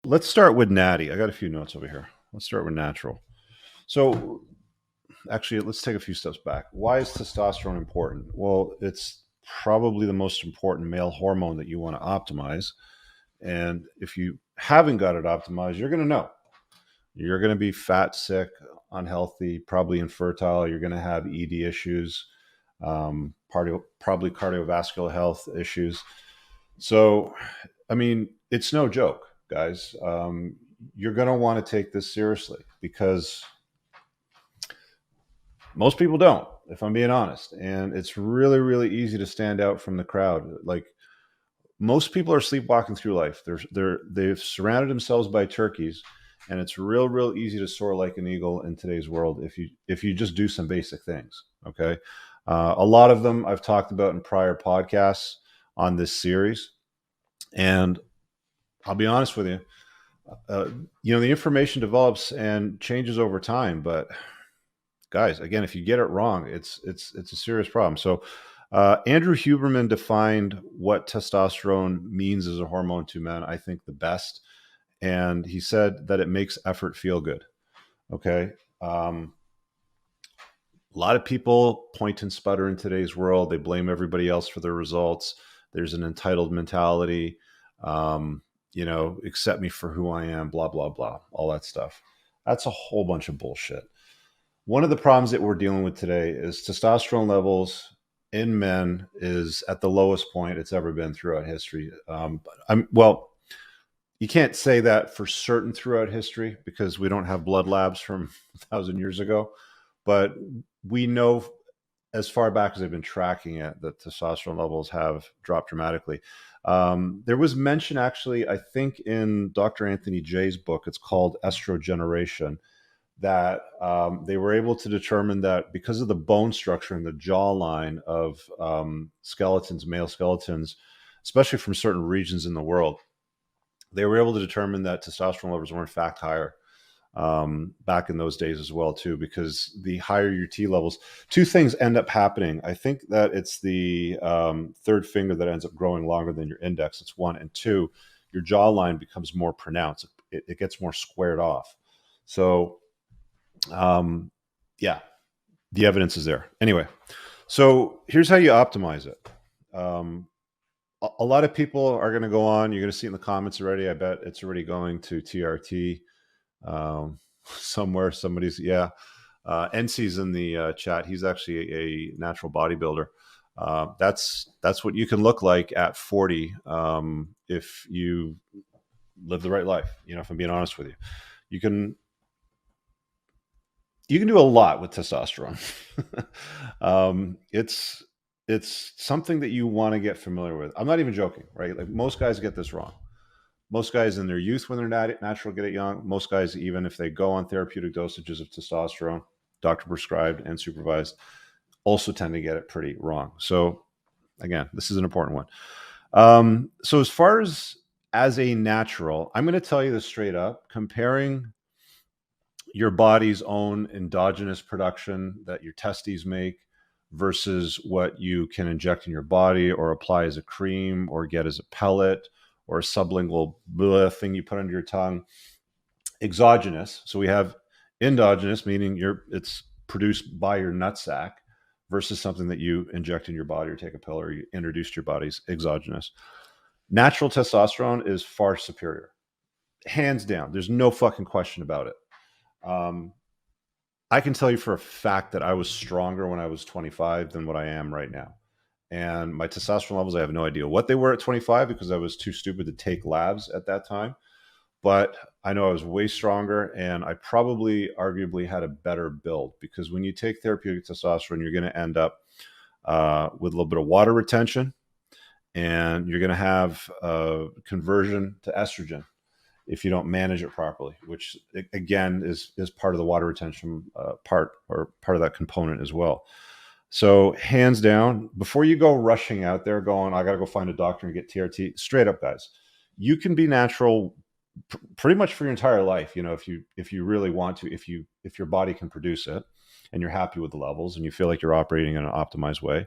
Let's start with natty. I got a few notes over here. Let's start with natural. So, actually, let's take a few steps back. Why is testosterone important? Well, it's probably the most important male hormone that you want to optimize. And if you haven't got it optimized, you're going to know. You're going to be fat, sick, unhealthy, probably infertile. You're going to have ED issues, probably cardiovascular health issues. So, I mean, it's no joke, guys. You're going to want to take this seriously because most people don't, if I'm being honest. And it's really, really easy to stand out from the crowd. Like most people are sleepwalking through life. They've surrounded themselves by turkeys, and it's real easy to soar like an eagle in today's world if you just do some basic things. Okay, a lot of them I've talked about in prior podcasts on this series, and I'll be honest with you. Uh, the information develops and changes over time, but guys, again, if you get it wrong, it's a serious problem. So, Andrew Huberman defined what testosterone means as a hormone to men, I think, the best, and he said that it makes effort feel good. Okay. A lot of people point and sputter in today's world. They blame everybody else for their results. There's an entitled mentality. Accept me for who I am, blah, blah, blah, all that stuff. That's a whole bunch of bullshit. One of the problems that we're dealing with today is testosterone levels in men is at the lowest point it's ever been throughout history. You can't say that for certain throughout history because we don't have blood labs from 1,000 years ago, but we know as far back as I've been tracking it that testosterone levels have dropped dramatically. There was mention actually, I think in Dr. Anthony Jay's book, it's called Estrogeneration, that they were able to determine that because of the bone structure and the jawline of male skeletons, especially from certain regions in the world, they were able to determine that testosterone levels were in fact higher back in those days as well too, because the higher your T levels, two things end up happening. I think that it's the third finger that ends up growing longer than your index. It's one, and two, your jawline becomes more pronounced. It gets more squared off. So yeah, the evidence is there. Anyway, so here's how you optimize it. A lot of people are going to go on. You're going to see in the comments already. I bet it's already going to TRT somewhere. Somebody's NC's in the chat. He's actually a natural bodybuilder. That's what you can look like at 40 if you live the right life. If I'm being honest with you, you can do a lot with testosterone. It's something that you want to get familiar with. I'm not even joking, right? Like most guys get this wrong. Most guys in their youth, when they're natural, get it young. Most guys, even if they go on therapeutic dosages of testosterone, doctor prescribed and supervised, also tend to get it pretty wrong. So again, this is an important one. So as far as a natural, I'm going to tell you this straight up, comparing your body's own endogenous production that your testes make versus what you can inject in your body or apply as a cream or get as a pellet or a sublingual thing you put under your tongue. Exogenous. So we have endogenous, meaning it's produced by your nutsack, versus something that you inject in your body or take a pill or you introduce to your body's exogenous. Natural testosterone is far superior. Hands down. There's no fucking question about it. I can tell you for a fact that I was stronger when I was 25 than what I am right now. And my testosterone levels, I have no idea what they were at 25 because I was too stupid to take labs at that time. But I know I was way stronger, and I probably arguably had a better build, because when you take therapeutic testosterone, you're going to end up with a little bit of water retention, and you're going to have a conversion to estrogen if you don't manage it properly, which again is part of the water retention part of that component as well. So hands down, before you go rushing out there going, I got to go find a doctor and get TRT, straight up, guys, you can be natural pretty much for your entire life. If you really want to, if your body can produce it and you're happy with the levels and you feel like you're operating in an optimized way.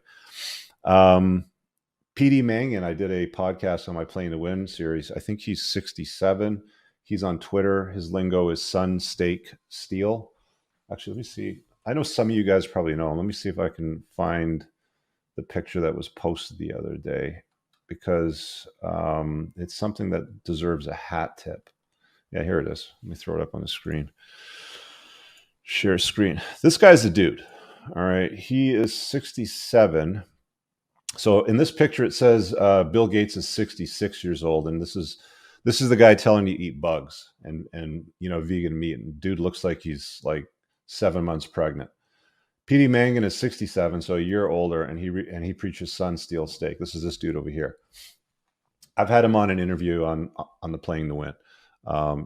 PD Mangan, I did a podcast on my Playing to Win series. I think he's 67. He's on Twitter. His lingo is Sun Steak Steel. Actually, let me see. I know some of you guys probably know him. Let me see if I can find the picture that was posted the other day, because it's something that deserves a hat tip. Yeah, here it is. Let me throw it up on the screen. Share screen. This guy's a dude. All right. He is 67. So in this picture, it says Bill Gates is 66 years old, and this is the guy telling you to eat bugs and vegan meat. And dude looks like he's like 7 months pregnant. PD Mangan is 67, so a year older, and he preaches Sun Steel Steak. This is this dude over here. I've had him on an interview on the Playing to Win.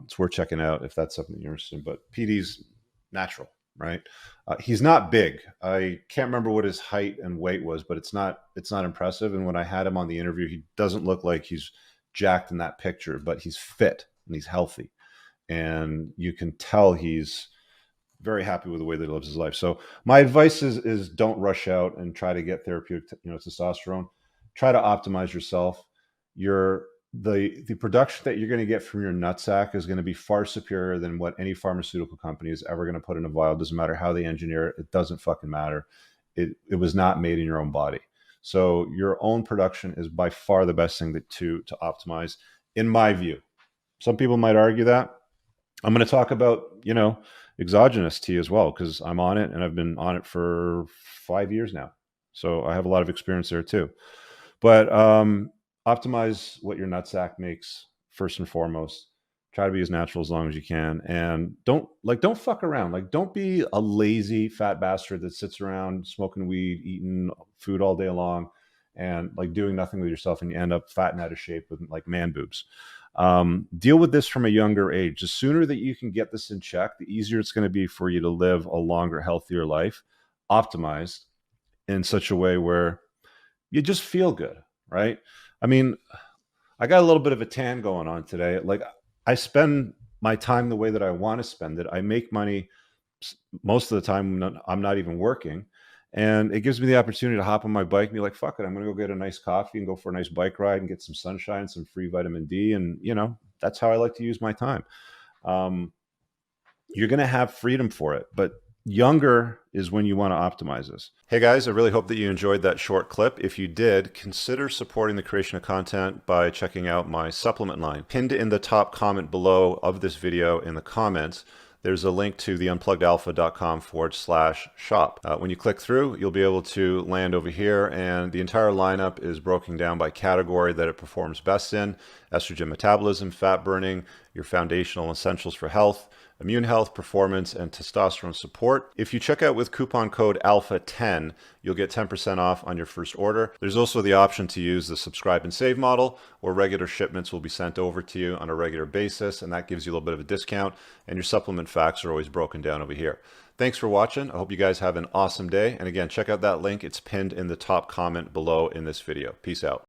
It's worth checking out if that's something you're interested in. But PD's natural, right? He's not big. I can't remember what his height and weight was, but it's not impressive. And when I had him on the interview, he doesn't look like he's jacked in that picture, but he's fit and he's healthy, and you can tell he's very happy with the way that he lives his life. So my advice is don't rush out and try to get therapeutic, testosterone. Try to optimize yourself. The production that you're going to get from your nutsack is going to be far superior than what any pharmaceutical company is ever going to put in a vial. It doesn't matter how they engineer it. It doesn't fucking matter. It was not made in your own body. So your own production is by far the best thing to optimize, in my view. Some people might argue that. I'm going to talk about, exogenous tea as well, because I'm on it and I've been on it for 5 years now. So I have a lot of experience there too. But optimize what your nutsack makes first and foremost. Try to be as natural as long as you can, and don't fuck around. Like, don't be a lazy fat bastard that sits around smoking weed, eating food all day long, and like doing nothing with yourself, and you end up fat and out of shape with like man boobs. Deal with this from a younger age. The sooner that you can get this in check, the easier it's going to be for you to live a longer, healthier life, optimized in such a way where you just feel good, right? I mean, I got a little bit of a tan going on today. Like, I spend my time the way that I want to spend it. I make money most of the time. I'm not even working. And it gives me the opportunity to hop on my bike and be like, fuck it, I'm going to go get a nice coffee and go for a nice bike ride and get some sunshine, some free vitamin D. And, that's how I like to use my time. You're going to have freedom for it, but younger is when you want to optimize this. Hey guys, I really hope that you enjoyed that short clip. If you did, consider supporting the creation of content by checking out my supplement line. Pinned in the top comment below of this video in the comments, there's a link to the unpluggedalpha.com/shop. When you click through, you'll be able to land over here, and the entire lineup is broken down by category that it performs best in: estrogen metabolism, fat burning, your foundational essentials for health, immune health, performance, and testosterone support. If you check out with coupon code ALPHA10, you'll get 10% off on your first order. There's also the option to use the subscribe and save model, where regular shipments will be sent over to you on a regular basis, and that gives you a little bit of a discount, and your supplement facts are always broken down over here. Thanks for watching. I hope you guys have an awesome day. And again, check out that link. It's pinned in the top comment below in this video. Peace out.